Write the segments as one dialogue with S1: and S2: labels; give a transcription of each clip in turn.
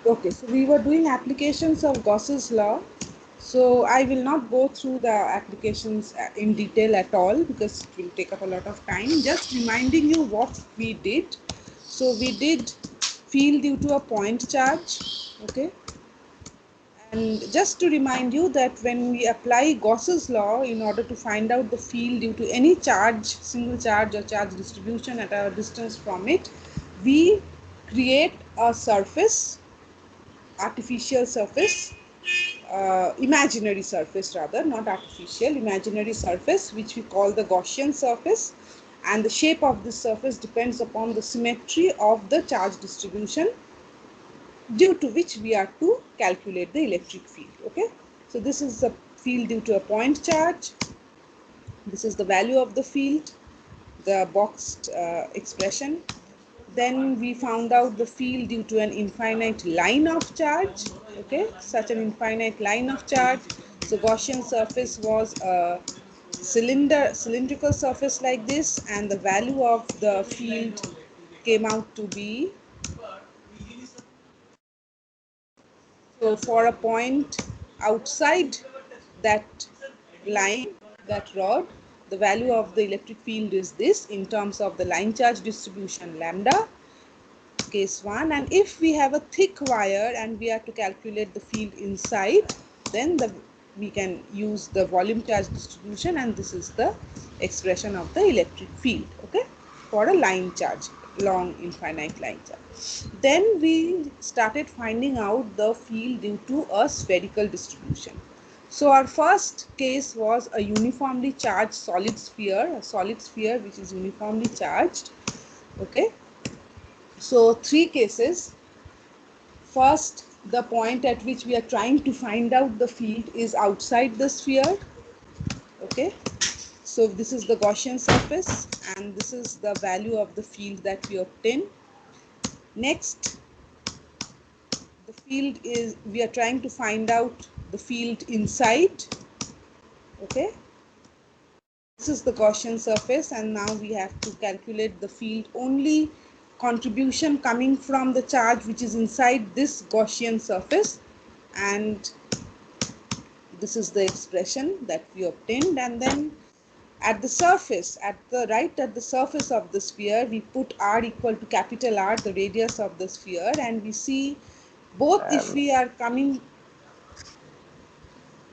S1: Okay, so we were doing applications of Gauss's law. So I will not go through the applications in detail at all because it will take up a lot of time. Just reminding you what we did. So we did field due to a point charge. Okay. And just to remind you that when we apply Gauss's law in order to find out the field due to any charge, single charge or charge distribution at a distance from it, we create a surface, artificial surface, imaginary surface rather, not artificial, imaginary surface, which we call the Gaussian surface. And the shape of this surface depends upon the symmetry of the charge distribution due to which we are to calculate the electric field. Okay, so this is the field due to a point charge. This is the value of the field, the boxed expression. Then we found out the field due to an infinite line of charge. Okay, such an infinite line of charge. So Gaussian surface was a cylindrical surface like this, and the value of the field came out to be, so for a point outside that line, that rod, the value of the electric field is this in terms of the line charge distribution lambda, case 1. And if we have a thick wire and we are to calculate the field inside, then we can use the volume charge distribution, and this is the expression of the electric field, okay, for a line charge, long infinite line charge. Then we started finding out the field due to a spherical distribution. So our first case was a uniformly charged solid sphere, a solid sphere which is uniformly charged. Okay, so three cases. First, the point at which we are trying to find out the field is outside the sphere. Okay, so this is the Gaussian surface and this is the value of the field that we obtain. Next, the field is, we are trying to find out the field inside. Okay, this is the Gaussian surface, and now we have to calculate the field only contribution coming from the charge which is inside this Gaussian surface, and this is the expression that we obtained. And then at the surface, at the surface of the sphere, we put r equal to capital R, the radius of the sphere, and we see both if we are coming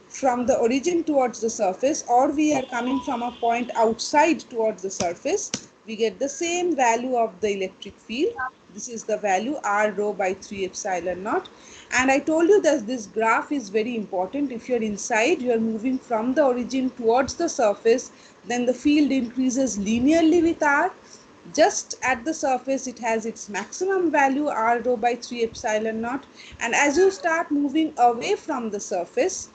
S1: from the origin towards the surface or we are coming from a point outside towards the surface, we get the same value of the electric field. This is the value r rho by 3 epsilon naught. And I told you that this graph is very important. If you're inside, you're moving from the origin towards the surface, then the field increases linearly with r. Just at the surface, it has its maximum value r rho by 3 epsilon naught. And as you start moving away from the surface,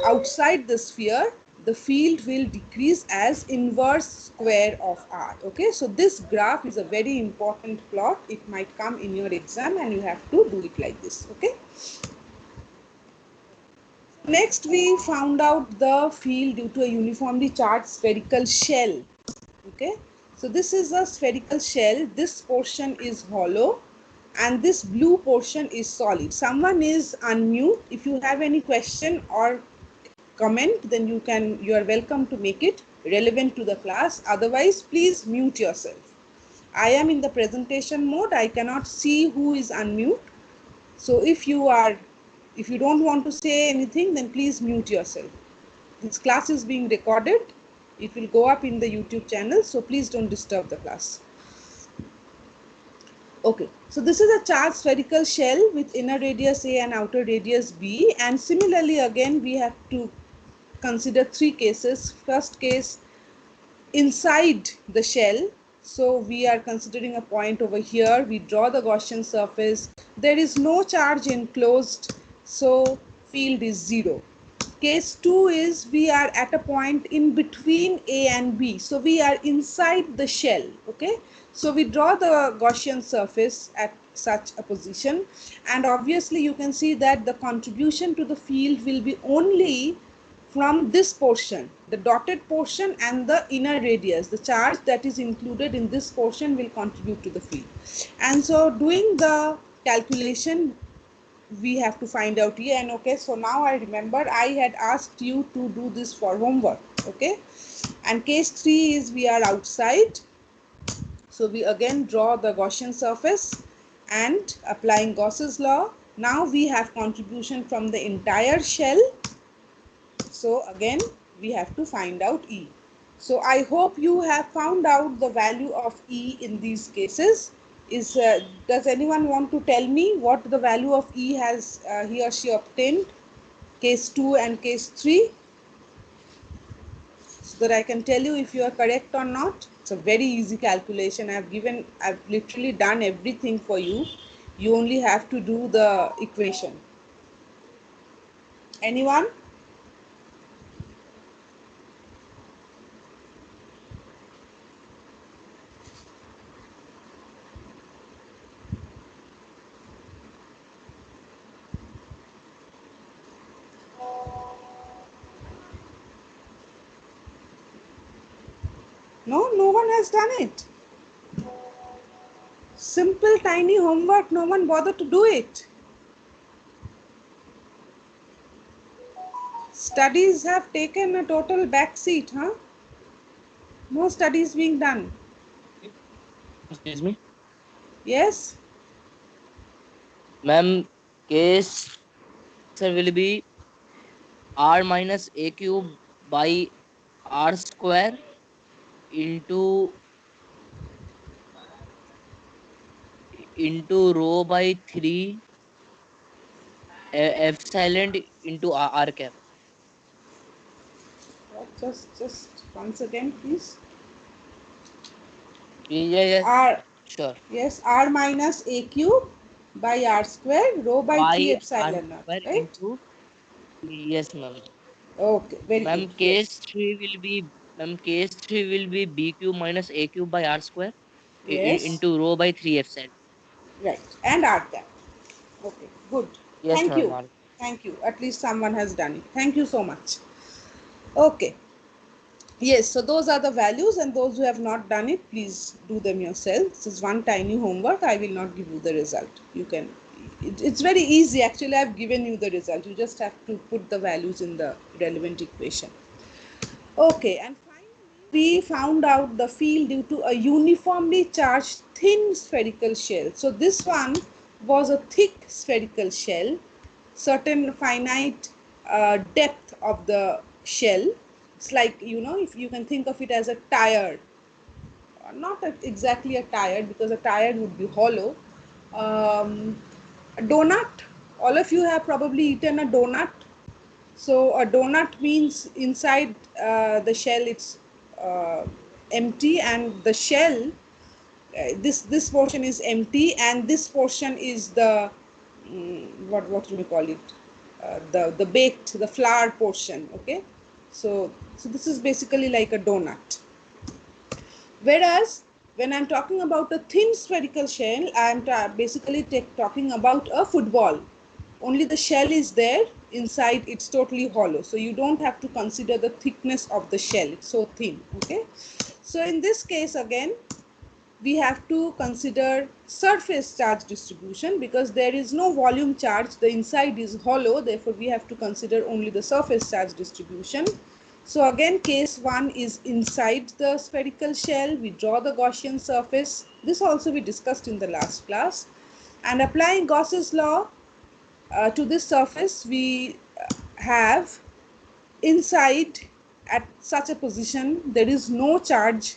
S1: outside the sphere, the field will decrease as inverse square of r. Okay, so this graph is a very important plot. It might come in your exam and you have to do it like this. Okay, next we found out the field due to a uniformly charged spherical shell. Okay, so this is a spherical shell. This portion is hollow and this blue portion is solid. Someone is unmute. If you have any question or comment, then you are welcome to make it relevant to the class. Otherwise, please mute yourself. I am in the presentation mode. I cannot see who is unmute. So if you don't want to say anything, then please mute yourself. This class is being recorded. It will go up in the YouTube channel, so please don't disturb the class. Okay, so this is a charged spherical shell with inner radius A and outer radius B, and similarly again we have to consider three cases. First case, inside the shell. So we are considering a point over here. We draw the Gaussian surface. There is no charge enclosed, so field is 0. Case 2 is we are at a point in between A and B. So we are inside the shell. Okay, so we draw the Gaussian surface at such a position, and obviously you can see that the contribution to the field will be only from this portion, the dotted portion and the inner radius. The charge that is included in this portion will contribute to the field. And so doing the calculation we have to find out E. And okay, so now I remember I had asked you to do this for homework. Okay, and case 3 is we are outside. So we again draw the Gaussian surface and applying Gauss's law. Now we have contribution from the entire shell. So again we have to find out E. So I hope you have found out the value of E in these cases. Does anyone want to tell me what the value of E has he or she obtained? Case 2 and case 3, so that I can tell you if you are correct or not. It's a very easy calculation. I've literally done everything for you. You only have to do the equation. Anyone? No, no one has done it. Simple tiny homework, no one bothered to do it. Studies have taken a total back seat, huh? No studies being done.
S2: Excuse me.
S1: Yes?
S2: Ma'am, case answer will be r minus a cube by r square into rho by 3 epsilon into r cap.
S1: Just once again, please.
S2: Yeah,
S1: R,
S2: sure.
S1: yes, R minus A cube by R square, rho by 3
S2: By r
S1: epsilon naught,
S2: square
S1: right?
S2: into, yes, ma'am.
S1: Okay, very
S2: Ma'am,
S1: good.
S2: case
S1: Yes,
S2: 3 will be, b cube minus a cube by r square
S1: yes,
S2: into rho by 3 epsilon.
S1: right. And R cap. Okay, good.
S2: Yes,
S1: Thank
S2: ma'am.
S1: you. Thank you. At least someone has done it. Thank you so much. Okay. Yes, so those are the values, and those who have not done it, please do them yourself. This is one tiny homework. I will not give you the result. You can, it's very easy. Actually, I've given you the result. You just have to put the values in the relevant equation. Okay, and finally, we found out the field due to a uniformly charged thin spherical shell. So this one was a thick spherical shell, certain finite depth of the shell. It's like, you know, if you can think of it as a tire, not exactly a tire, because a tire would be hollow. A donut. All of you have probably eaten a donut. So a donut means inside the shell it's empty, and the shell, this portion is empty, and this portion is the what do we call it? The baked, the flour portion. Okay, so this is basically like a donut. Whereas when I'm talking about a thin spherical shell, I'm basically talking about a football. Only the shell is there, inside it's totally hollow. So you don't have to consider the thickness of the shell, it's so thin. Okay. So in this case, again, we have to consider surface charge distribution, because there is no volume charge, the inside is hollow, therefore we have to consider only the surface charge distribution. So again, case 1 is inside the spherical shell. We draw the Gaussian surface. This also we discussed in the last class. And applying Gauss's law to this surface, we have inside, at such a position, there is no charge.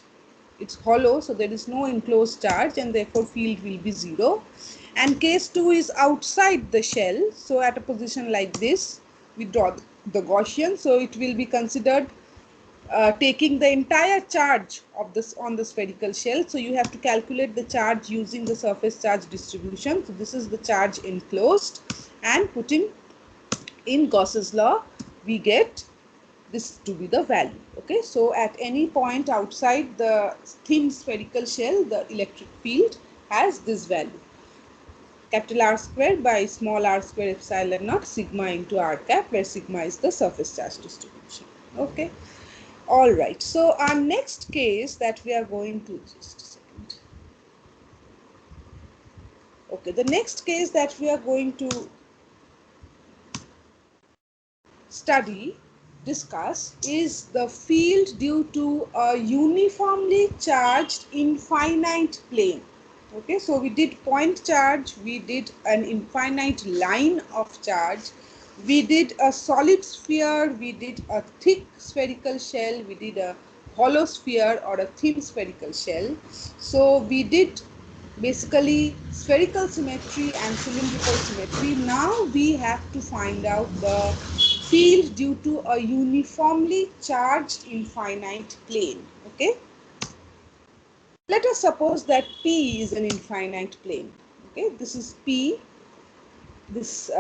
S1: It's hollow, so there is no enclosed charge, and therefore field will be 0. And case 2 is outside the shell. So at a position like this, we draw the Gaussian, so it will be considered taking the entire charge of this on the spherical shell. So you have to calculate the charge using the surface charge distribution. So this is the charge enclosed, and putting in Gauss's law, we get this to be the value. Okay, so at any point outside the thin spherical shell, the electric field has this value, capital R square by small r square epsilon naught sigma into r cap, where sigma is the surface charge distribution. Okay, all right. So our next case that we are going to, just a second. Okay, the next case that we are going to study, discuss is the field due to a uniformly charged infinite plane. Okay, so we did point charge, we did an infinite line of charge, we did a solid sphere, we did a thick spherical shell, we did a hollow sphere or a thin spherical shell. So we did basically spherical symmetry and cylindrical symmetry. Now we have to find out the field due to a uniformly charged infinite plane. Okay, let us suppose that P is an infinite plane. Okay, this is P, this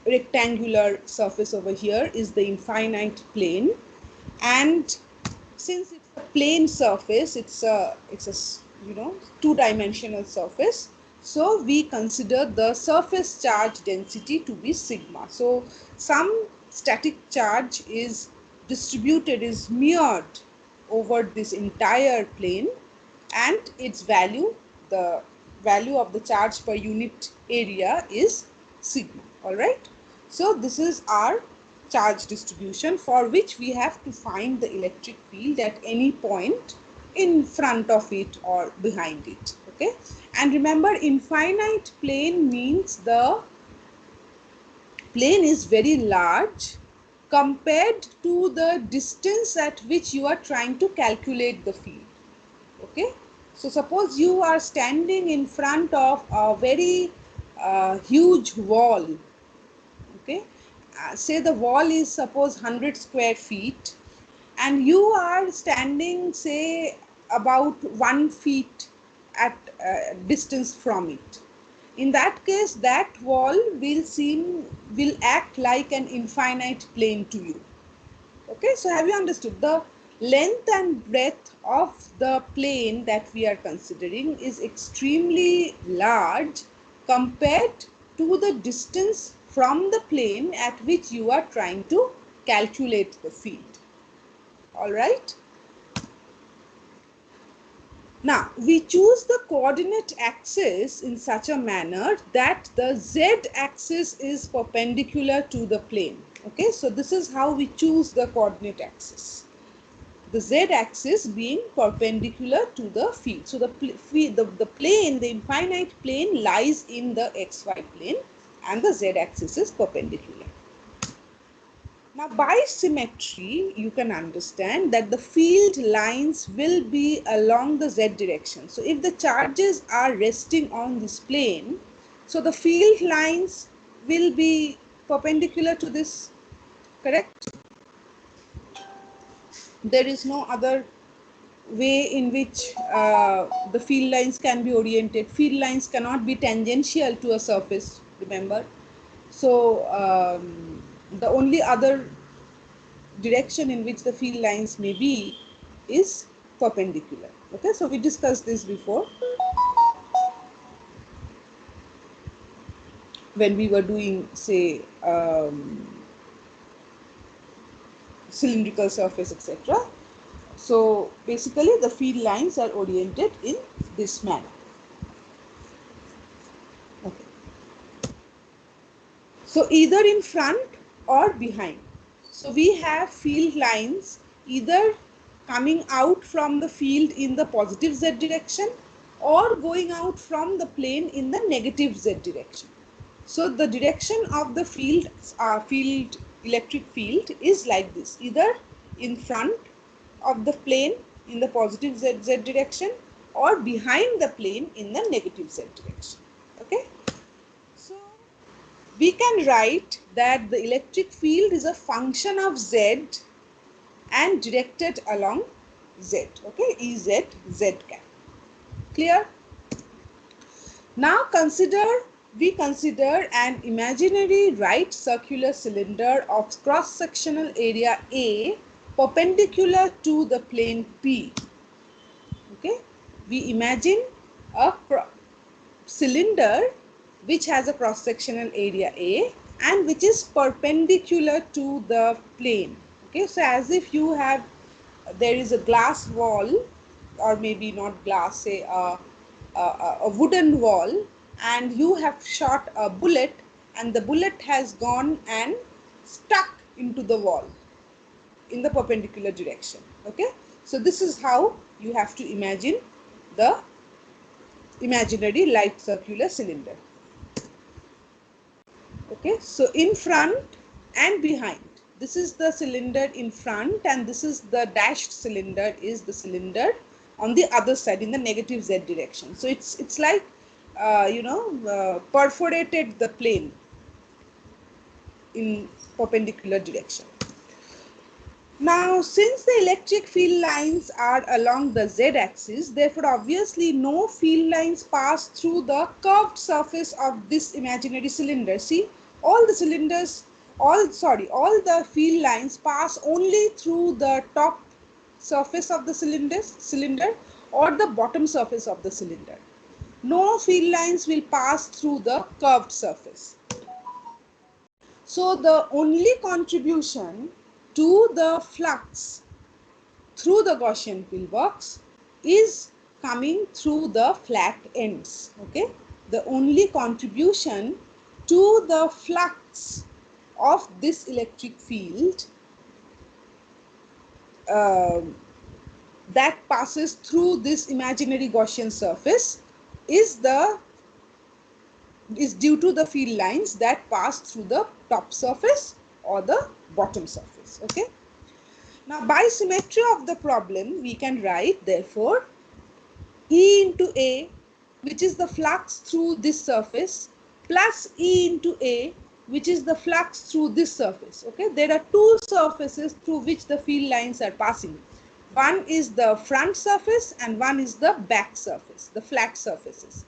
S1: rectangular surface over here is the infinite plane, and since it's a plane surface, it's a two-dimensional surface, so we consider the surface charge density to be sigma. So some static charge is distributed, is mirrored over this entire plane, and its value, the value of the charge per unit area is sigma. All right, so this is our charge distribution for which we have to find the electric field at any point in front of it or behind it. Okay, and remember, infinite plane means the plane is very large compared to the distance at which you are trying to calculate the field. Okay, so suppose you are standing in front of a very huge wall. Okay, say the wall is suppose 100 square feet and you are standing say about 1 feet at distance from it. In that case, that wall will act like an infinite plane to you. Okay, so have you understood? The length and breadth of the plane that we are considering is extremely large compared to the distance from the plane at which you are trying to calculate the field. All right. Now, we choose the coordinate axis in such a manner that the z-axis is perpendicular to the plane. Okay, so this is how we choose the coordinate axis. The z-axis being perpendicular to the field. So the plane, the infinite plane lies in the xy plane and the z-axis is perpendicular. Now, by symmetry, you can understand that the field lines will be along the z direction. So, if the charges are resting on this plane, so the field lines will be perpendicular to this, correct? There is no other way in which the field lines can be oriented. Field lines cannot be tangential to a surface, remember. So, the only other direction in which the field lines may be is perpendicular. Okay, so we discussed this before when we were doing, say, cylindrical surface, etc. So basically the field lines are oriented in this manner. Okay, so either in front or behind. So we have field lines either coming out from the field in the positive z direction or going out from the plane in the negative z direction. So the direction of the electric field is like this, either in front of the plane in the positive z direction or behind the plane in the negative z direction. Okay, so we can write that the electric field is a function of z and directed along z. Okay, Ez, z cap. Clear? Now we consider an imaginary right circular cylinder of cross-sectional area A perpendicular to the plane P. Okay, we imagine a cylinder which has a cross-sectional area A and which is perpendicular to the plane. Okay, so as if there is a glass wall, or maybe not glass, say a wooden wall, and you have shot a bullet and the bullet has gone and stuck into the wall in the perpendicular direction. Okay, so this is how you have to imagine the imaginary light circular cylinder. Okay, so in front and behind, this is the cylinder in front, and this is the dashed cylinder is the cylinder on the other side in the negative z direction. So it's like perforated the plane in perpendicular direction. Now, since the electric field lines are along the z-axis, therefore obviously no field lines pass through the curved surface of this imaginary cylinder. See, all the cylinders, all the field lines pass only through the top surface of the cylinder or the bottom surface of the cylinder. No field lines will pass through the curved surface. So the only contribution to the flux through the Gaussian pillbox is coming through the flat ends. Okay, the only contribution to the flux of this electric field that passes through this imaginary Gaussian surface is due to the field lines that pass through the top surface or the bottom surface. Okay. Now, by symmetry of the problem, we can write therefore E into A, which is the flux through this surface, plus E into A, which is the flux through this surface. Okay, there are two surfaces through which the field lines are passing. One is the front surface and one is the back surface, the flat surfaces.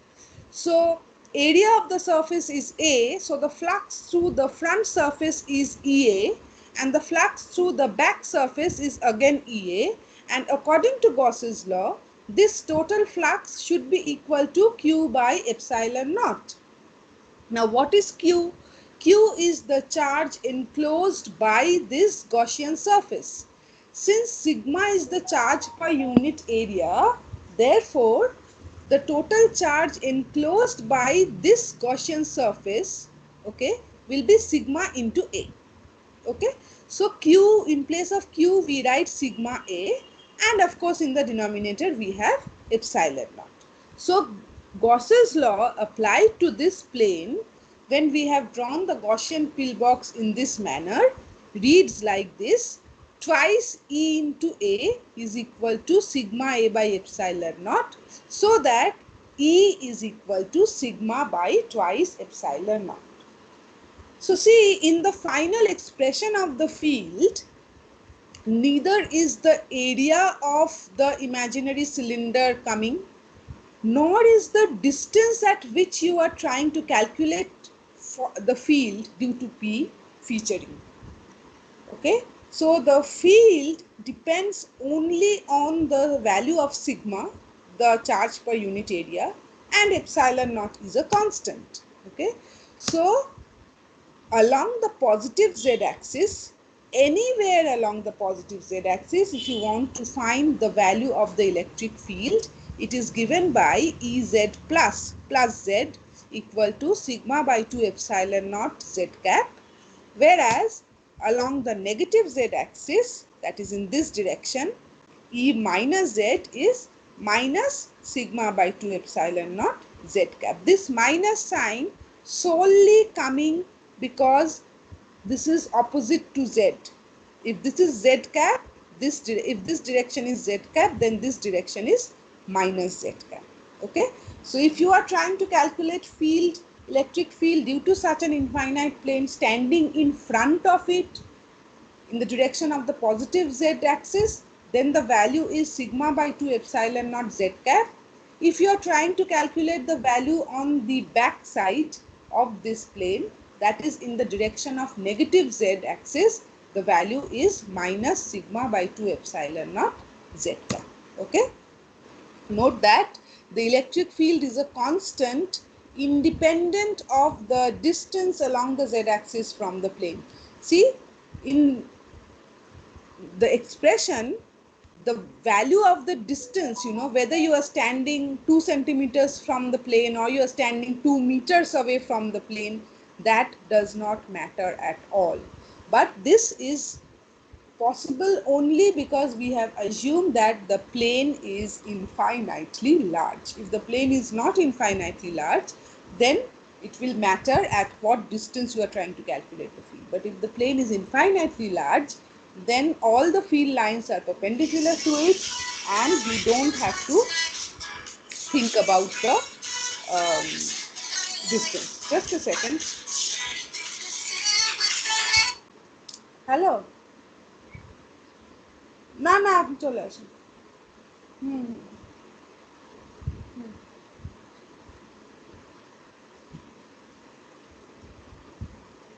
S1: So area of the surface is A, so the flux through the front surface is EA, and the flux through the back surface is again EA, and according to Gauss's law, this total flux should be equal to Q by epsilon naught. Now what is Q? Q is the charge enclosed by this Gaussian surface. Since sigma is the charge per unit area, therefore the total charge enclosed by this Gaussian surface, okay, will be sigma into A. Okay, so Q, in place of Q we write sigma A, and of course in the denominator we have epsilon naught. So Gauss's law applied to this plane when we have drawn the Gaussian pillbox in this manner reads like this: twice E into A is equal to sigma A by epsilon naught, so that E is equal to sigma by twice epsilon naught. So see, in the final expression of the field, neither is the area of the imaginary cylinder coming, nor is the distance at which you are trying to calculate for the field due to P featuring. Okay, so the field depends only on the value of sigma, the charge per unit area, and epsilon naught is a constant. Okay, so along the positive z-axis, anywhere along the positive z-axis, if you want to find the value of the electric field, it is given by Ez plus z equal to sigma by 2 epsilon naught z cap, whereas along the negative z-axis, that is in this direction, E minus z is minus sigma by 2 epsilon naught z cap. This minus sign solely coming because this is opposite to z. If this is z cap, if this direction is z cap, then this direction is minus z cap. Okay, so if you are trying to calculate field, electric field due to such an infinite plane standing in front of it in the direction of the positive z axis, then the value is sigma by 2 epsilon naught z cap. If you are trying to calculate the value on the back side of this plane, that is in the direction of negative z axis, the value is minus sigma by 2 epsilon naught z cap. Okay, note that the electric field is a constant independent of the distance along the z axis from the plane. See, in the expression, the value of the distance, whether you are standing 2 centimeters from the plane or you are standing 2 meters away from the plane, that does not matter at all. But this is possible only because we have assumed that the plane is infinitely large. If the plane is not infinitely large, then it will matter at what distance you are trying to calculate the field. But if the plane is infinitely large, then all the field lines are perpendicular to it, and we don't have to think about the distance. Just a second. Hello, না না আপনি চলে আসুন। হুম।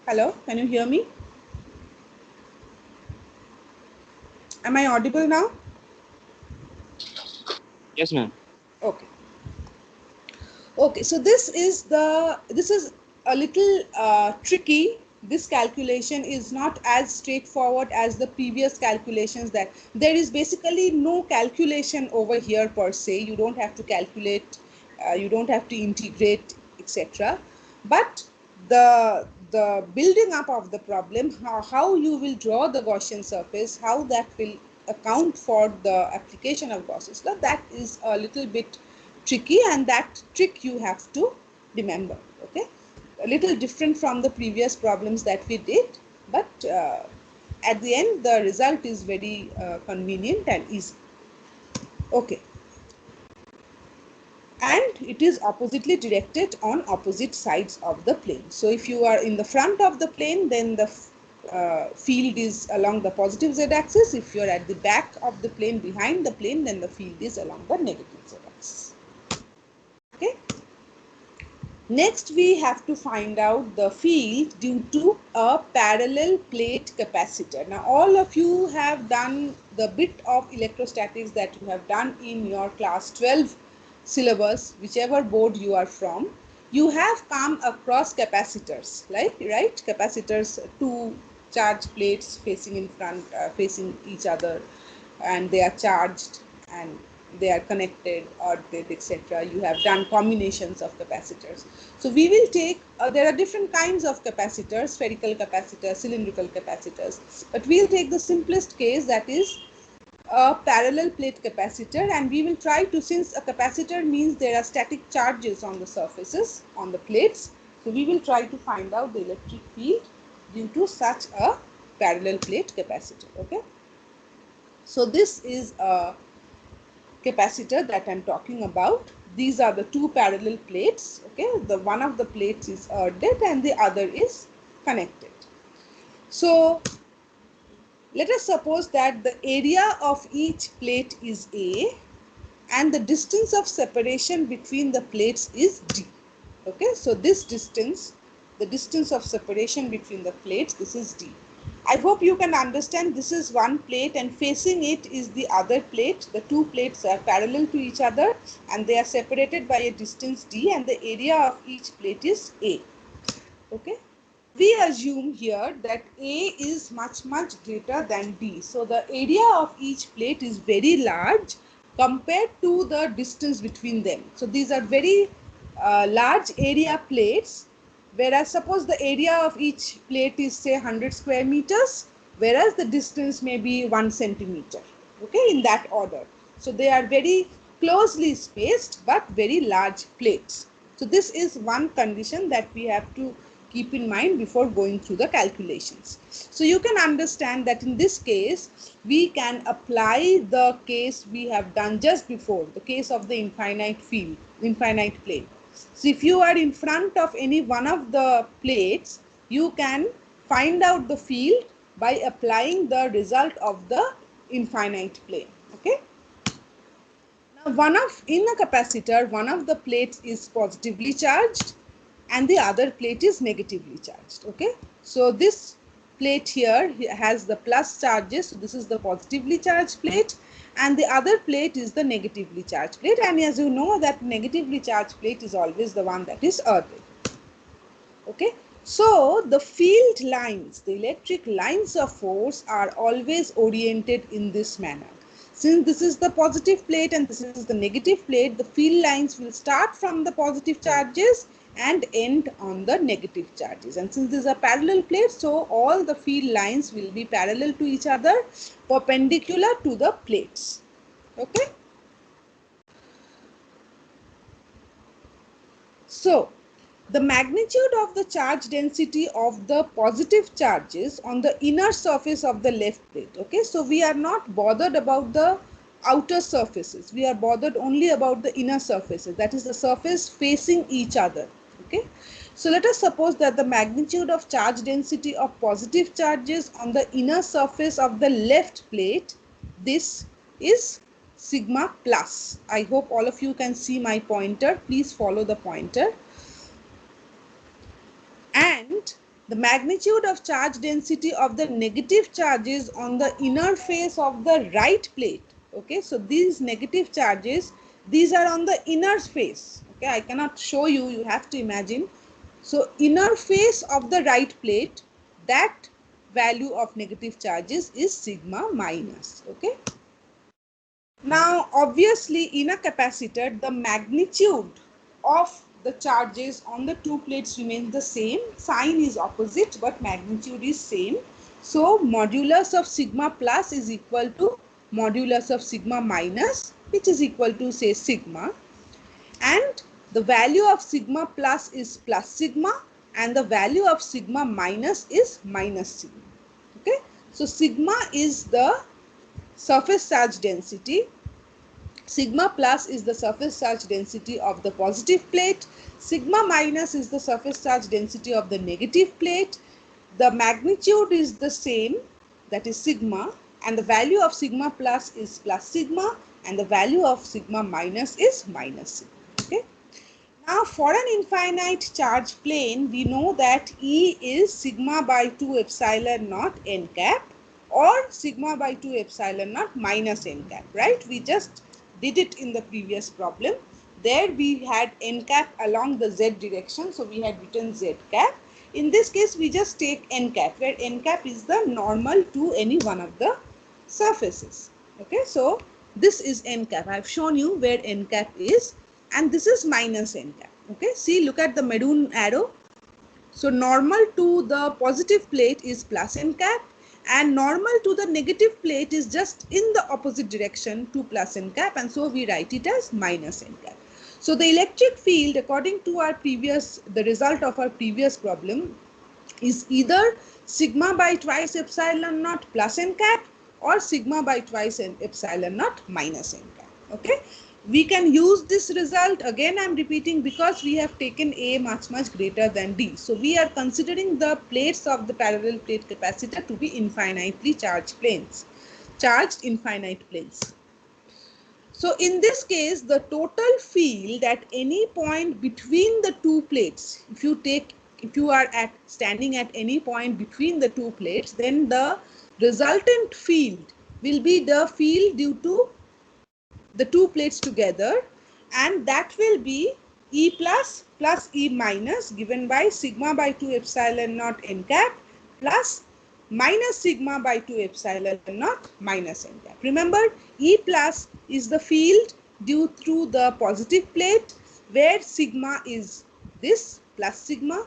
S1: Hello, can you hear me? Am I audible now?
S2: Yes, ma'am.
S1: Okay. Okay, so this is a little tricky. This calculation is not as straightforward as the previous calculations. That there is basically no calculation over here per se. You don't have to calculate, you don't have to integrate, etc. But the building up of the problem, how you will draw the Gaussian surface, how that will account for the application of Gauss's law, that is a little bit tricky, and that trick you have to remember. Okay, a little different from the previous problems that we did, but at the end the result is very convenient and easy. Okay, and it is oppositely directed on opposite sides of the plane. So if you are in the front of the plane, then the field is along the positive z axis. If you are at the back of the plane, behind the plane, then the field is along the negative z axis. Okay. Next, we have to find out the field due to a parallel plate capacitor. Now, all of you have done the bit of electrostatics that you have done in your class 12 syllabus, whichever board you are from. You have come across capacitors, right? Capacitors, two charge plates facing in front, facing each other, and they are charged and they are connected, or etc. You have done combinations of capacitors. So we will take, there are different kinds of capacitors, spherical capacitors, cylindrical capacitors, but we will take the simplest case, that is a parallel plate capacitor, and we will try to, since a capacitor means there are static charges on the surfaces, on the plates, so we will try to find out the electric field due to such a parallel plate capacitor. Okay, so this is a capacitor that I'm talking about. These are the two parallel plates. Okay, the one of the plates is earthed and the other is connected. So let us suppose that the area of each plate is A and the distance of separation between the plates is D. Okay, so this distance, the distance of separation between the plates, this is D. I hope you can understand this is one plate and facing it is the other plate. The two plates are parallel to each other and they are separated by a distance D, and the area of each plate is A. Okay. We assume here that A is much greater than D. So the area of each plate is very large compared to the distance between them. So these are very large area plates, whereas suppose the area of each plate is say 100 square meters, whereas the distance may be 1 centimeter. Okay, in that order. So they are very closely spaced but very large plates. So this is one condition that we have to keep in mind before going through the calculations. So you can understand that in this case, we can apply the case we have done just before, the case of the infinite field, infinite plane. So if you are in front of any one of the plates, you can find out the field by applying the result of the infinite plane. Okay. Now, in a capacitor, one of the plates is positively charged and the other plate is negatively charged. Okay, so this plate here has the plus charges, so this is the positively charged plate, and the other plate is the negatively charged plate, and as you know that negatively charged plate is always the one that is earthed. Okay, so the field lines, the electric lines of force are always oriented in this manner. Since this is the positive plate and this is the negative plate, the field lines will start from the positive charges and end on the negative charges. And since these are parallel plates, so all the field lines will be parallel to each other, perpendicular to the plates. Okay. So, the magnitude of the charge density of the positive charges on the inner surface of the left plate. Okay, so we are not bothered about the outer surfaces. We are bothered only about the inner surfaces, that is the surface facing each other. Okay, so let us suppose that the magnitude of charge density of positive charges on the inner surface of the left plate, this is sigma plus. I hope all of you can see my pointer. Please follow the pointer. And the magnitude of charge density of the negative charges on the inner face of the right plate. Okay, so these negative charges, these are on the inner face. Okay, I cannot show you, you have to imagine. So inner face of the right plate, that value of negative charges is sigma minus. Okay. Now, obviously, in a capacitor, the magnitude of the charges on the two plates remains the same. Sign is opposite, but magnitude is same. So, modulus of sigma plus is equal to modulus of sigma minus, which is equal to, say, sigma. And the value of sigma plus is plus sigma, and the value of sigma minus is minus sigma. Okay. So, sigma is the surface charge density. Sigma plus is the surface charge density of the positive plate. Sigma minus is the surface charge density of the negative plate. The magnitude is the same, that is sigma, and the value of sigma plus is plus sigma, and the value of sigma minus is minus sigma. Okay. Now, for an infinite charge plane, we know that E is sigma by 2 epsilon naught n cap, or sigma by 2 epsilon naught minus n cap, right? We just did it in the previous problem. There we had n cap along the z direction, so we had written z cap. In this case, we just take n cap, where n cap is the normal to any one of the surfaces. Okay, so this is n cap. I have shown you where n cap is, and this is minus n cap. Okay, see, look at the maroon arrow. So normal to the positive plate is plus n cap, and normal to the negative plate is just in the opposite direction to plus n cap, and so we write it as minus n cap. So the electric field, according to the result of our previous problem, is either sigma by twice epsilon naught plus n cap, or sigma by twice epsilon naught minus n cap. Okay. We can use this result, again I am repeating, because we have taken A much greater than D. So we are considering the plates of the parallel plate capacitor to be infinitely charged planes, charged infinite planes. So in this case, the total field at any point between the two plates, if you are standing at any point between the two plates, then the resultant field will be the field due to the two plates together, and that will be E plus E minus given by sigma by 2 epsilon naught n cap plus minus sigma by 2 epsilon naught minus n cap. Remember, E plus is the field due through the positive plate, where sigma is this plus sigma,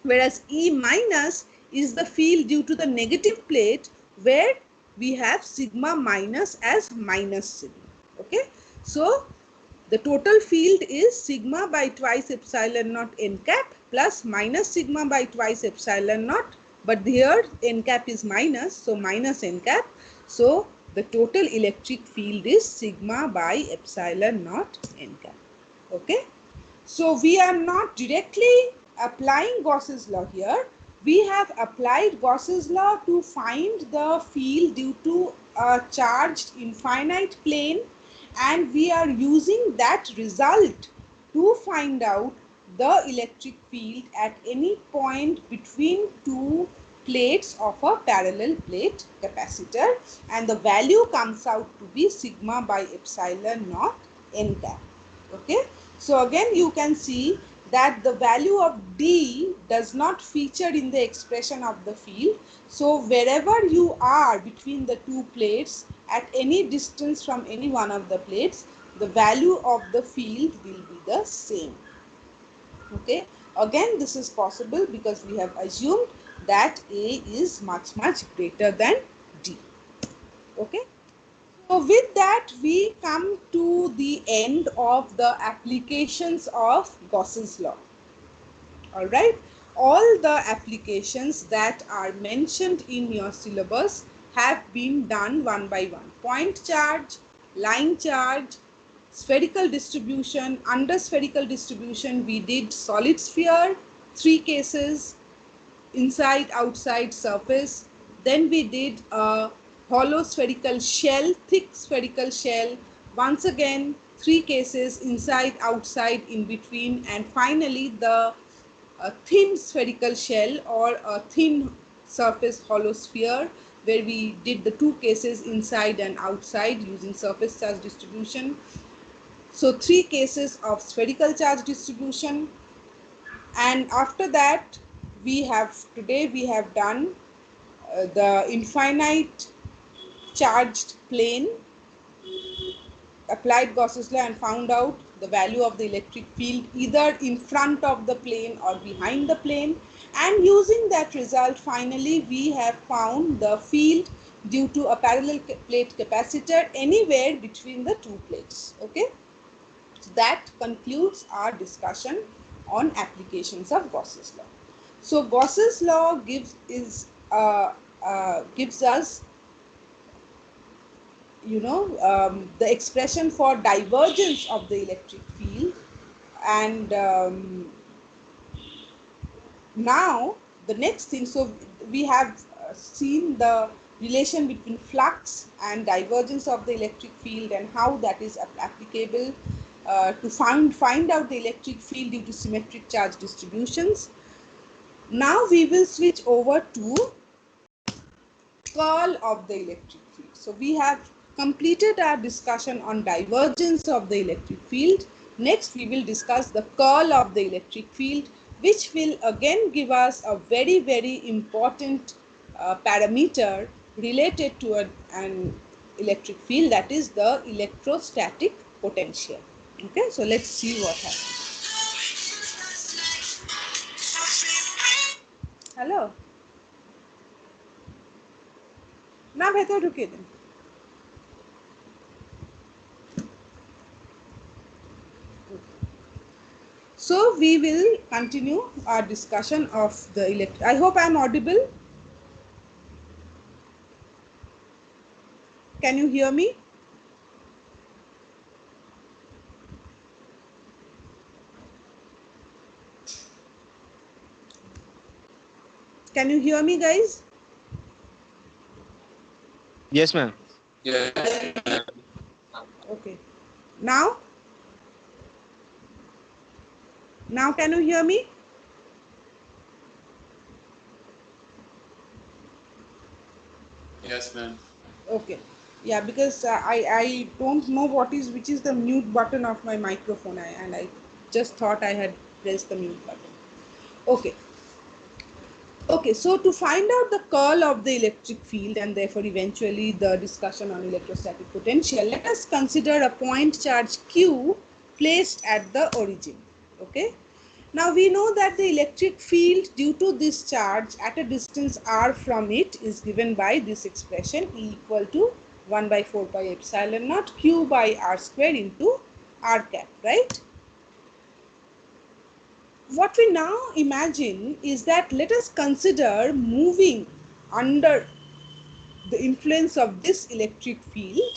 S1: whereas E minus is the field due to the negative plate, where we have sigma minus as minus sigma. Okay, so the total field is sigma by twice epsilon naught n cap plus minus sigma by twice epsilon naught, but here n cap is minus, so minus n cap. So the total electric field is sigma by epsilon naught n cap. Okay, so we are not directly applying Gauss's law here. We have applied Gauss's law to find the field due to a charged infinite plane, and we are using that result to find out the electric field at any point between two plates of a parallel plate capacitor, and the value comes out to be sigma by epsilon naught n cap. Okay, so again you can see that the value of D does not feature in the expression of the field. So wherever you are between the two plates, at any distance from any one of the plates, the value of the field will be the same. Okay, again this is possible because we have assumed that A is much greater than D. Okay, so with that we come to the end of the applications of Gauss's law. All right, all the applications that are mentioned in your syllabus have been done one by one. Point charge, line charge, spherical distribution. Under spherical distribution we did solid sphere, 3 cases, inside, outside, surface. Then we did a hollow spherical shell, thick spherical shell. Once again 3 cases, inside, outside, in between, and finally the thin spherical shell or a thin surface hollow sphere, where we did the 2 cases, inside and outside, using surface charge distribution. So 3 cases of spherical charge distribution. And after that today we have done the infinite charged plane, applied Gauss's law and found out the value of the electric field either in front of the plane or behind the plane, and using that result finally we have found the field due to a parallel plate capacitor anywhere between the 2 plates. Okay, so that concludes our discussion on applications of Gauss's law. So Gauss's law gives us the expression for divergence of the electric field. And now the next thing, so we have seen the relation between flux and divergence of the electric field and how that is applicable to find out the electric field due to symmetric charge distributions. Now we will switch over to curl of the electric field. So we have completed our discussion on divergence of the electric field. Next we will discuss the curl of the electric field, which will again give us a very important parameter related to an electric field, that is the electrostatic potential. Okay, so let's see what happens. Hello, না ভেতরে ঢুকিয়ে দিন। So we will continue our discussion of the electric. I hope I am audible. Can you hear me? Can you hear me, guys?
S3: Yes, ma'am.
S1: Okay. Now can you hear me?
S4: Yes, ma'am.
S1: Okay. Yeah, because I don't know which is the mute button of my microphone, and I just thought I had pressed the mute button. Okay. Okay, so to find out the curl of the electric field and therefore eventually the discussion on electrostatic potential, let us consider a point charge Q placed at the origin. Okay, now we know that the electric field due to this charge at a distance r from it is given by this expression, E equal to 1 by 4 pi epsilon naught Q by r square into r cap, right? What we now imagine is that let us consider moving under the influence of this electric field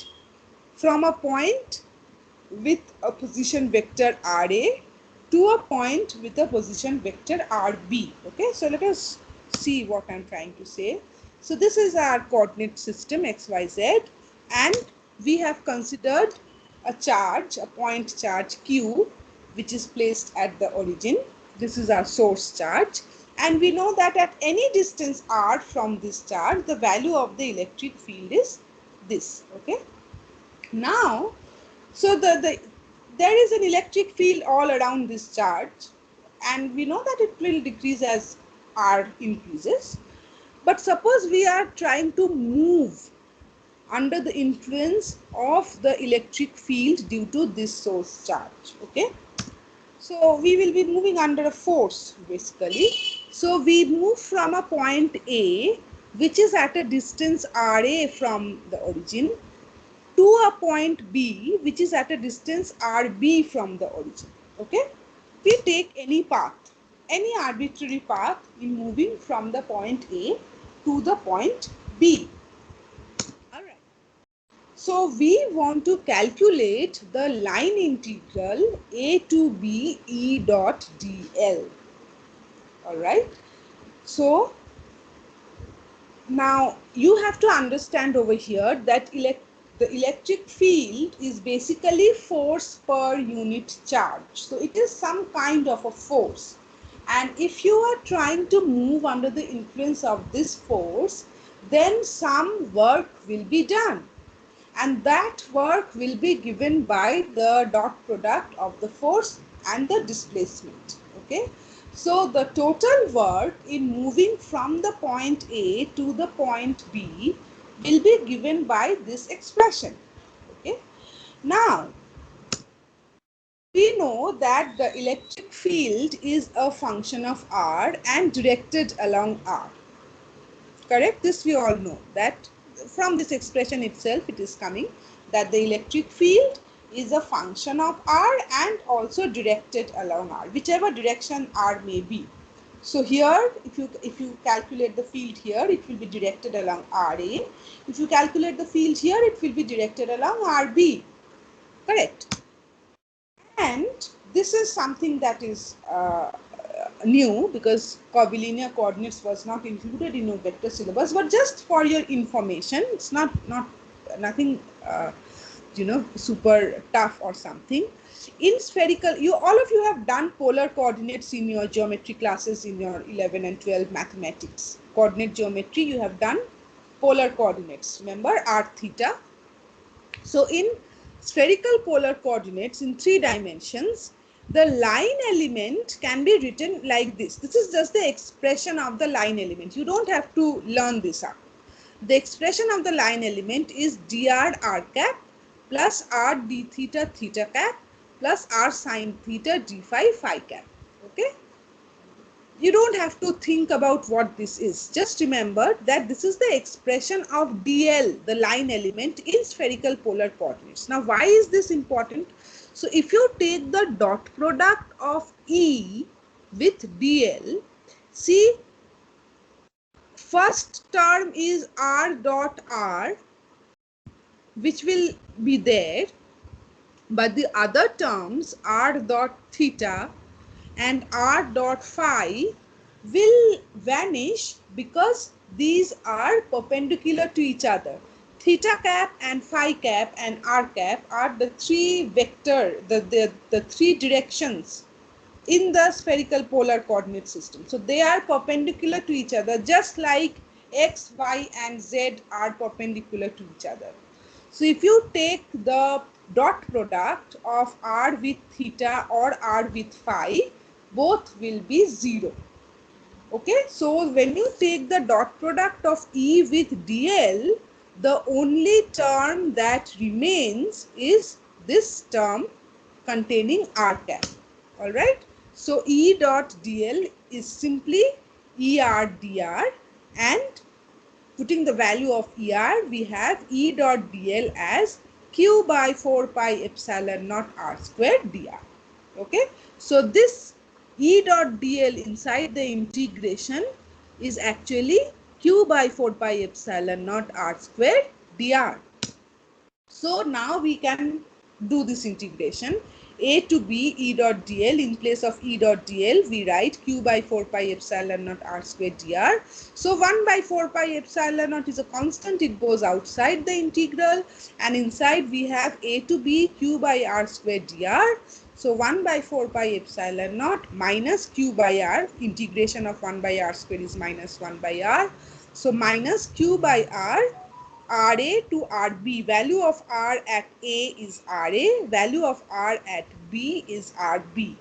S1: from a point with a position vector RA to a point with a position vector RB. Okay, so let us see what I'm trying to say. So this is our coordinate system XYZ, and we have considered a charge, a point charge Q, which is placed at the origin. This is our source charge, and we know that at any distance r from this charge, the value of the electric field is this. Okay, now so there is an electric field all around this charge, and we know that it will decrease as r increases. But suppose we are trying to move under the influence of the electric field due to this source charge. Okay, So we will be moving under a force basically. So we move from a point A, which is at a distance RA from the origin, to a point B, which is at a distance RB from the origin. Okay, we take any path, any arbitrary path in moving from the point A to the point B. All right. So we want to calculate the line integral a to b e dot dl. All right. So now you have to understand over here that the electric field is basically force per unit charge. So it is some kind of a force. And if you are trying to move under the influence of this force, then some work will be done. And that work will be given by the dot product of the force and the displacement. Okay, so the total work in moving from the point A to the point B will be given by this expression. Okay, now we know that the electric field is a function of r and directed along r. Correct? This we all know, that from this expression itself it is coming, that the electric field is a function of r and also directed along r, whichever direction r may be. So here if you calculate the field here, it will be directed along RA. If you calculate the field here, it will be directed along RB. Correct? And this is something that is new, because curvilinear coordinates was not included in your vector syllabus, but just for your information, it's nothing super tough or something. In spherical, all of you have done polar coordinates in your geometry classes in your 11 and 12 mathematics. Coordinate geometry, you have done polar coordinates. Remember r theta. So in spherical polar coordinates in 3 dimensions, the line element can be written like this. This is just the expression of the line element. You don't have to learn this up. The expression of the line element is dr r cap plus r d theta theta cap plus r sine theta d phi phi cap. Okay. You don't have to think about what this is. Just remember that this is the expression of dl, the line element, in spherical polar coordinates. Now, why is this important? So, if you take the dot product of E with dl, see, first term is r dot r, which will be there, but the other terms r dot theta and r dot phi will vanish because these are perpendicular to each other. Theta cap and phi cap and r cap are the three vector, the three directions in the spherical polar coordinate system. So they are perpendicular to each other, just like x, y and z are perpendicular to each other. So if you take the dot product of r with theta or r with phi, both will be 0. Okay, so when you take the dot product of E with dl, the only term that remains is this term containing r cap. All right, so E dot dl is simply er dr, and putting the value of er, we have E dot dl as q by 4 pi epsilon naught r square dr. Okay, so this E dot dl inside the integration is actually q by 4 pi epsilon naught r square dr. So now we can do this integration. A to b E dot dl, in place of E dot dl we write q by 4 pi epsilon naught r square dr. So 1 by 4 pi epsilon naught is a constant, it goes outside the integral, and inside we have A to b q by r square dr. So 1 by 4 pi epsilon naught minus q by r, integration of 1 by r square is minus 1 by r. So minus q by r, RA to RB, value of R at A is RA, value of R at B is RB.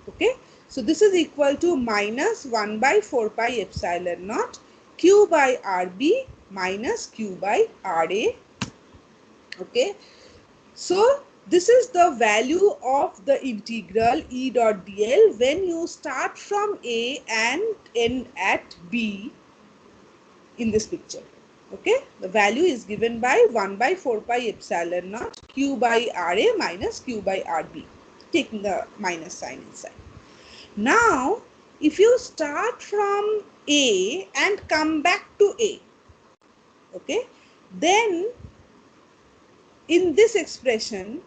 S1: Okay, so this is equal to minus 1 by 4 pi epsilon naught q by RB minus q by RA. Okay, so This is the value of the integral E dot dl when you start from A and end at B in this picture. Okay, the value is given by 1 by 4 pi epsilon naught q by Ra minus q by Rb, taking the minus sign inside. Now, if you start from A and come back to A, okay, then in this expression,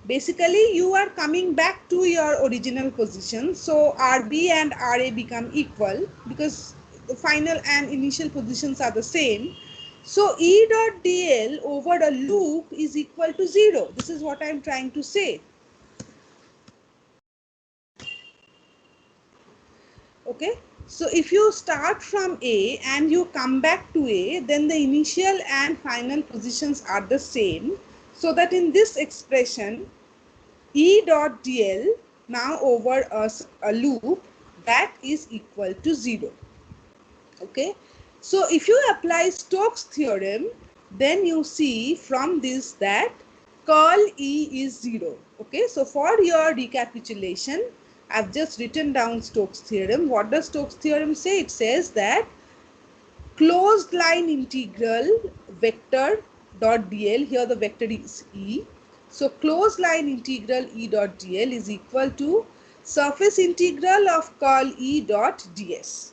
S1: basically you are coming back to your original position. So Rb and Ra become equal because the final and initial positions are the same. So E dot dl over a loop is equal to 0. This is what I am trying to say. Okay, so if you start from A and you come back to A, then the initial and final positions are the same, so that in this expression E dot dl now over a loop, that is equal to 0. Okay, so if you apply Stokes theorem, then you see from this that curl E is 0. Okay, so for your recapitulation, I've just written down Stokes theorem. What does Stokes theorem say? It says that closed line integral vector dot dl, here the vector is E. So closed line integral E dot dl is equal to surface integral of curl E dot ds.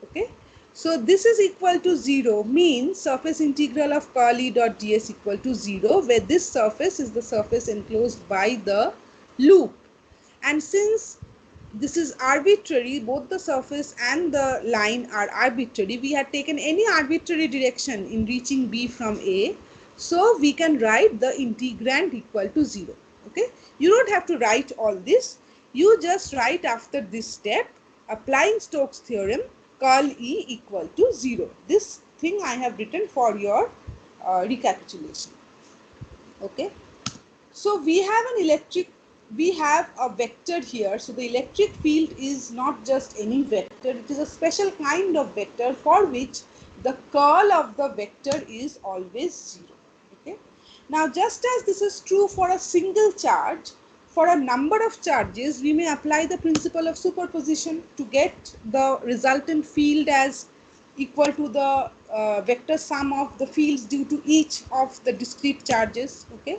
S1: Okay, so this is equal to 0 means surface integral of curl E dot ds equal to 0, where this surface is the surface enclosed by the loop. And since this is arbitrary, both the surface and the line are arbitrary, we had taken any arbitrary direction in reaching B from A, so we can write the integrand equal to 0. Okay, you don't have to write all this, you just write after this step, applying Stokes theorem, curl E equal to 0. This thing I have written for your recapitulation. Okay, so we have a vector here. So the electric field is not just any vector, it is a special kind of vector for which the curl of the vector is always 0. Okay, now just as this is true for a single charge, for a number of charges we may apply the principle of superposition to get the resultant field as equal to the vector sum of the fields due to each of the discrete charges. Okay,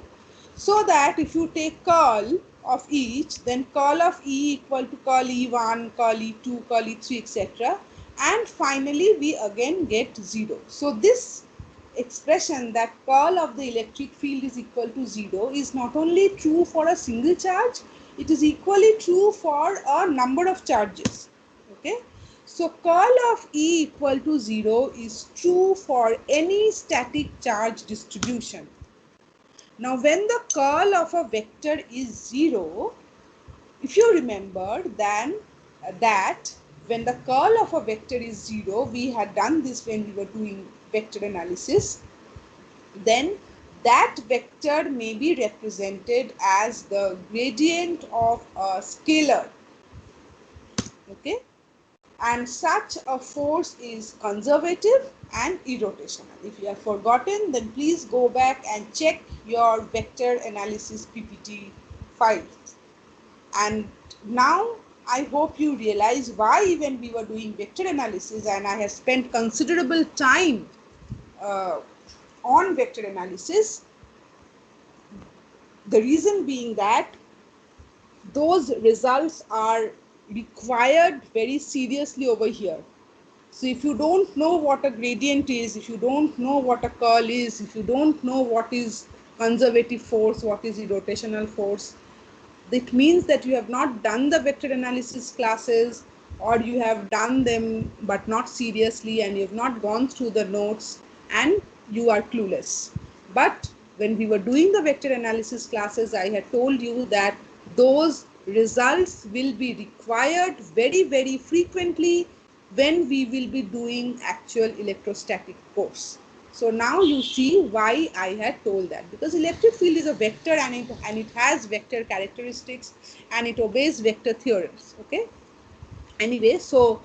S1: so that if you take curl of each, then curl of E equal to curl E1, curl E2, curl E3, etc. And finally, we again get 0. So this expression that curl of the electric field is equal to 0 is not only true for a single charge, it is equally true for a number of charges. Okay, so curl of E equal to 0 is true for any static charge distribution. Now, when the curl of a vector is 0, if you remember, then that when the curl of a vector is 0, we had done this when we were doing vector analysis, then that vector may be represented as the gradient of a scalar. Okay, and such a force is conservative and irrotational. If you have forgotten, then please go back and check your vector analysis PPT files. And now I hope you realize why even we were doing vector analysis and I have spent considerable time on vector analysis. The reason being that those results are required very seriously over here. So if you don't know what a gradient is, if you don't know what a curl is, if you don't know what is conservative force, what is irrotational force, it means that you have not done the vector analysis classes, or you have done them but not seriously, and you have not gone through the notes and you are clueless. But when we were doing the vector analysis classes, I had told you that those results will be required very, very frequently when we will be doing actual electrostatic course. So now you see why I had told that, because electric field is a vector and it has vector characteristics and it obeys vector theorems. Okay, anyway, so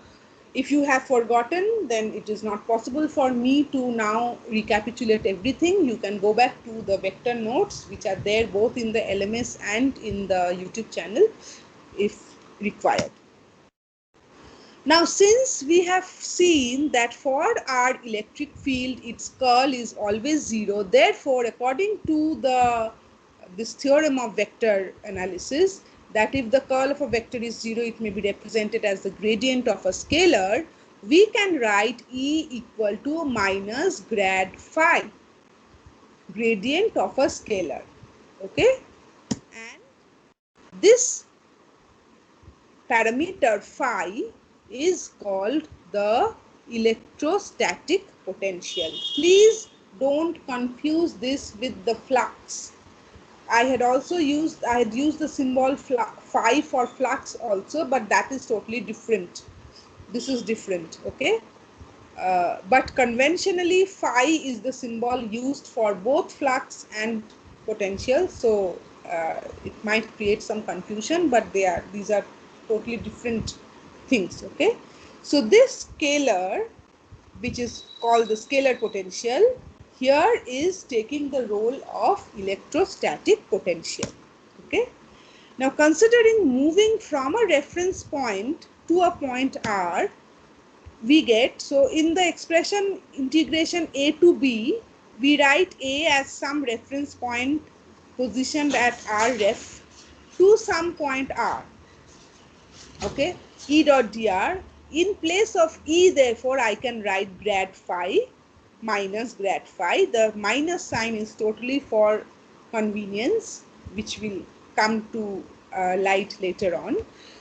S1: If you have forgotten, then it is not possible for me to now recapitulate everything. You can go back to the vector notes, which are there both in the LMS and in the YouTube channel if required. Now, since we have seen that for our electric field, its curl is always 0, therefore, according to this theorem of vector analysis, that if the curl of a vector is 0, it may be represented as the gradient of a scalar, we can write E equal to minus grad phi, gradient of a scalar. Okay? And this parameter phi is called the electrostatic potential. Please don't confuse this with the flux. I had used the symbol phi for flux also, but that is totally different. This is different, okay? But conventionally, phi is the symbol used for both flux and potential. So it might create some confusion, but these are totally different things. Okay. So this scalar, which is called the scalar potential, here is taking the role of electrostatic potential. Okay. Now considering moving from a reference point to a point R, we get, so in the expression integration a to b, we write a as some reference point positioned at r ref to some point r. Okay, E dot dr. In place of E, therefore, I can write grad phi minus grad phi. The minus sign is totally for convenience, which will come to light later on.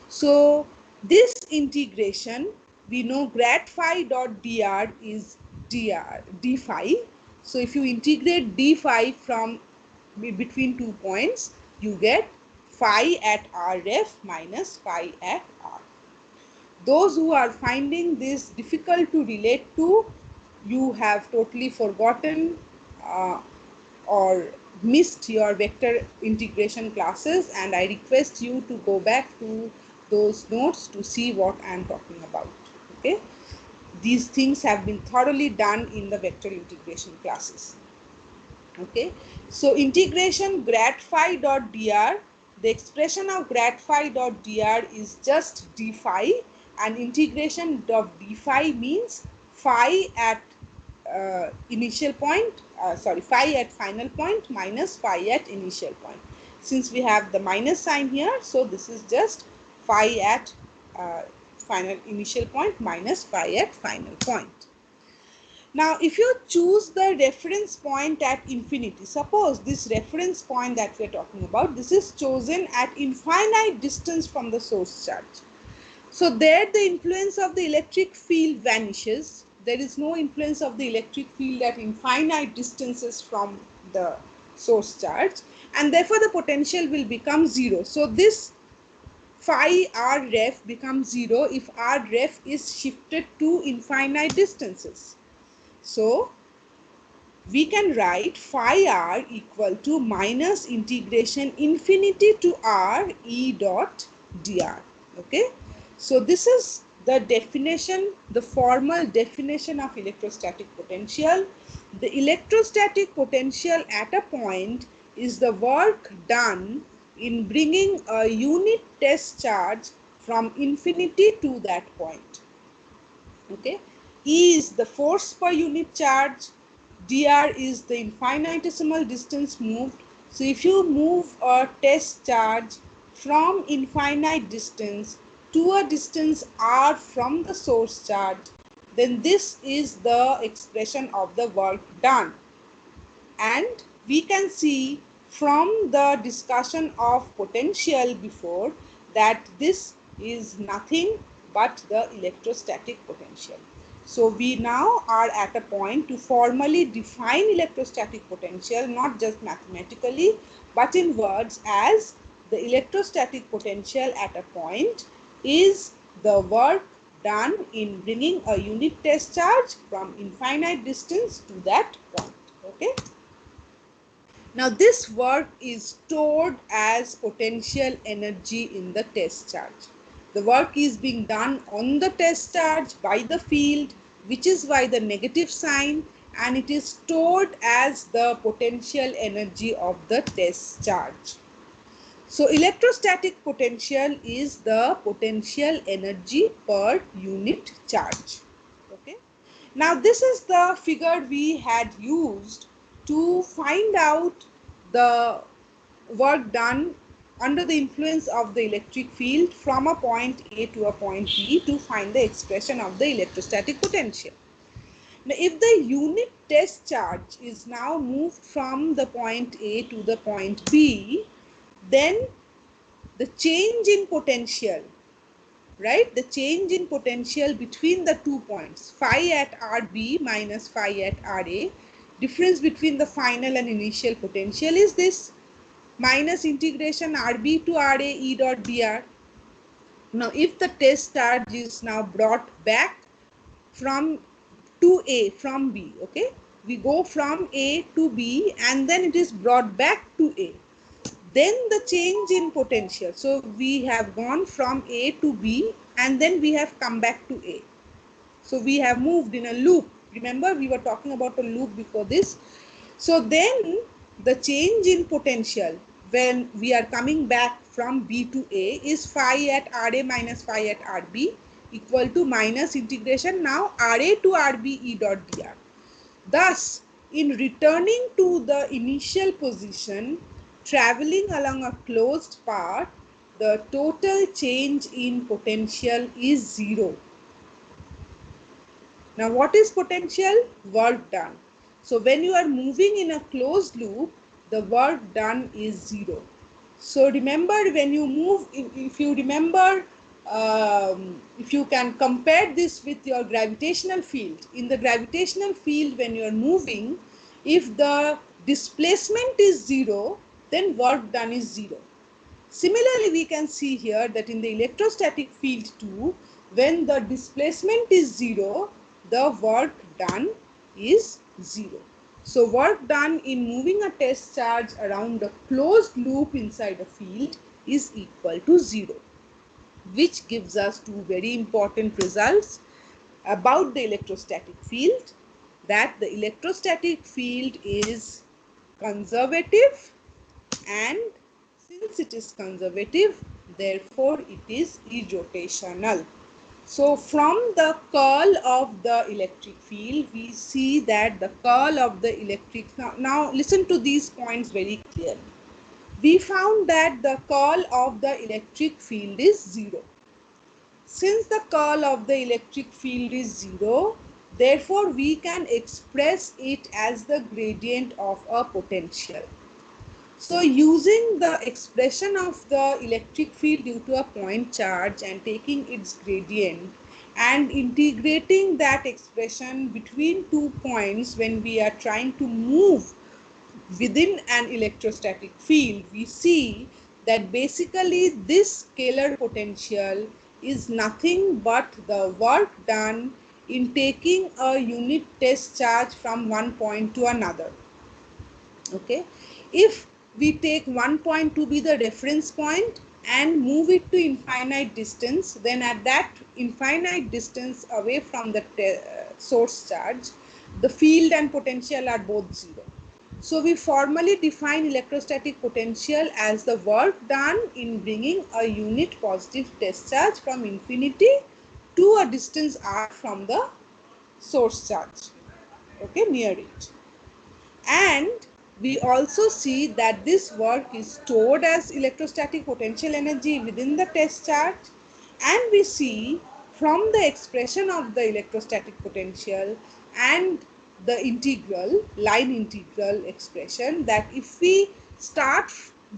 S1: So this integration, we know grad phi dot dr is d phi. So if you integrate d phi from between 2 points, you get phi at r ref minus phi at r. Those who are finding this difficult to relate to, you have totally forgotten or missed your vector integration classes, and I request you to go back to those notes to see what I am talking about. Okay, these things have been thoroughly done in the vector integration classes. Okay, so integration grad phi dot dr, the expression of grad phi dot dr is just d phi, and integration of d phi means phi at initial point, phi at final point minus phi at initial point. Since we have the minus sign here, so this is just phi at final initial point minus phi at final point. Now, if you choose the reference point at infinity, suppose this reference point that we are talking about, this is chosen at infinite distance from the source charge. So there the influence of the electric field vanishes. There is no influence of the electric field at infinite distances from the source charge, and therefore the potential will become 0. So this phi r ref becomes 0 if r ref is shifted to infinite distances. So we can write phi r equal to minus integration infinity to r E dot dr. Okay. So this is the definition, the formal definition of electrostatic potential. The electrostatic potential at a point is the work done in bringing a unit test charge from infinity to that point. Okay. E is the force per unit charge, dr is the infinitesimal distance moved. So if you move a test charge from infinite distance to a distance r from the source charge, then this is the expression of the work done. And we can see from the discussion of potential before that this is nothing but the electrostatic potential. So we now are at a point to formally define electrostatic potential, not just mathematically, but in words, as the electrostatic potential at a point is the work done in bringing a unit test charge from infinite distance to that point. Okay. Now this work is stored as potential energy in the test charge. The work is being done on the test charge by the field, which is by the negative sign, and it is stored as the potential energy of the test charge. So electrostatic potential is the potential energy per unit charge. Okay. Now this is the figure we had used to find out the work done under the influence of the electric field from a point A to a point B to find the expression of the electrostatic potential. Now, if the unit test charge is now moved from the point A to the point B, then the change in potential, right? The change in potential between the 2 points, phi at RB minus phi at RA, difference between the final and initial potential is this, minus integration RB to RA E dot dr. Now, if the test charge is now brought back from to A from B, okay, we go from A to B and then it is brought back to A. Then the change in potential. So we have gone from A to B and then we have come back to A. So we have moved in a loop. Remember, we were talking about a loop before this. So then the change in potential when we are coming back from B to A is phi at RA minus phi at RB equal to minus integration now RA to RB E dot dr. Thus, in returning to the initial position, traveling along a closed path, the total change in potential is zero. Now, what is potential? Work done. So, when you are moving in a closed loop, the work done is zero. So, remember when you move, if you remember, if you can compare this with your gravitational field. In the gravitational field, when you are moving, if the displacement is zero, then work done is zero. Similarly, we can see here that in the electrostatic field too, when the displacement is zero, the work done is zero. So work done in moving a test charge around a closed loop inside a field is equal to zero, which gives us two very important results about the electrostatic field, that the electrostatic field is conservative, and since it is conservative, therefore it is irrotational. So from the curl of the electric field, we see that the curl of the electric, now listen to these points very clearly. We found that the curl of the electric field is zero. Since the curl of the electric field is zero, therefore we can express it as the gradient of a potential. So using the expression of the electric field due to a point charge and taking its gradient and integrating that expression between 2 points when we are trying to move within an electrostatic field, we see that basically this scalar potential is nothing but the work done in taking a unit test charge from one point to another. Okay, if we take one point to be the reference point and move it to infinite distance, then at that infinite distance away from the source charge, the field and potential are both zero. So we formally define electrostatic potential as the work done in bringing a unit positive test charge from infinity to a distance r from the source charge, okay, near it. And we also see that this work is stored as electrostatic potential energy within the test charge, and we see from the expression of the electrostatic potential and the integral, line integral expression, that if we start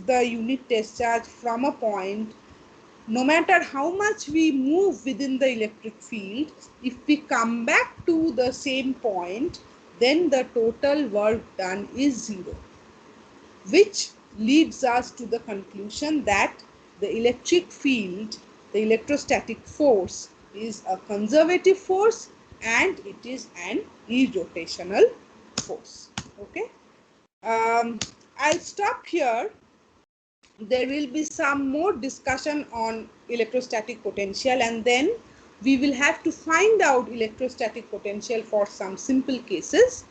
S1: the unit test charge from a point, no matter how much we move within the electric field, if we come back to the same point, then the total work done is zero, which leads us to the conclusion that the electric field, the electrostatic force, is a conservative force and it is an irrotational force. Okay, I'll stop here there will be some more discussion on electrostatic potential, and then we will have to find out electrostatic potential for some simple cases.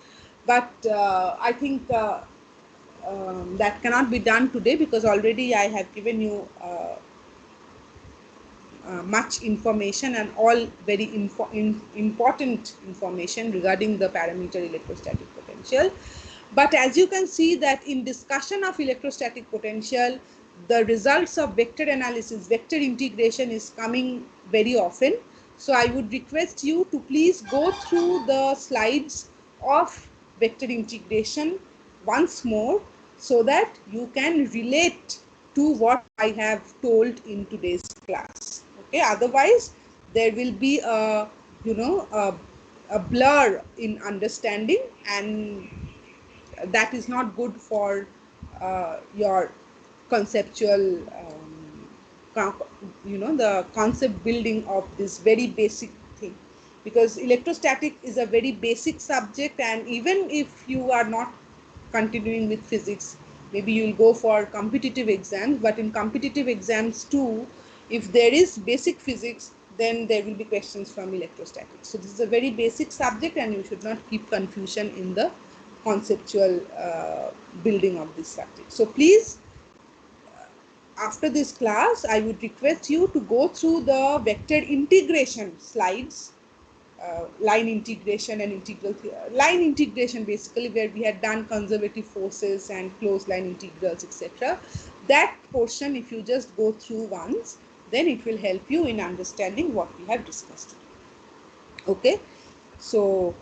S1: But I think that cannot be done today, because already I have given you much information, and all very important information regarding the parameter electrostatic potential. But as you can see that in discussion of electrostatic potential, the results of vector analysis, vector integration is coming very often. So I would request you to please go through the slides of vector integration once more, so that you can relate to what I have told in today's class. Okay, otherwise there will be a, you know, a blur in understanding, and that is not good for your conceptual the concept building of this very basic thing, because electrostatic is a very basic subject, and even if you are not continuing with physics, maybe you will go for competitive exams, but in competitive exams too, if there is basic physics, then there will be questions from electrostatics. So this is a very basic subject, and you should not keep confusion in the conceptual building of this subject. So please, after this class, I would request you to go through the vector integration slides, line integration and integral line integration, basically where we had done conservative forces and closed line integrals, etc. That portion, if you just go through once, then it will help you in understanding what we have discussed. Okay, so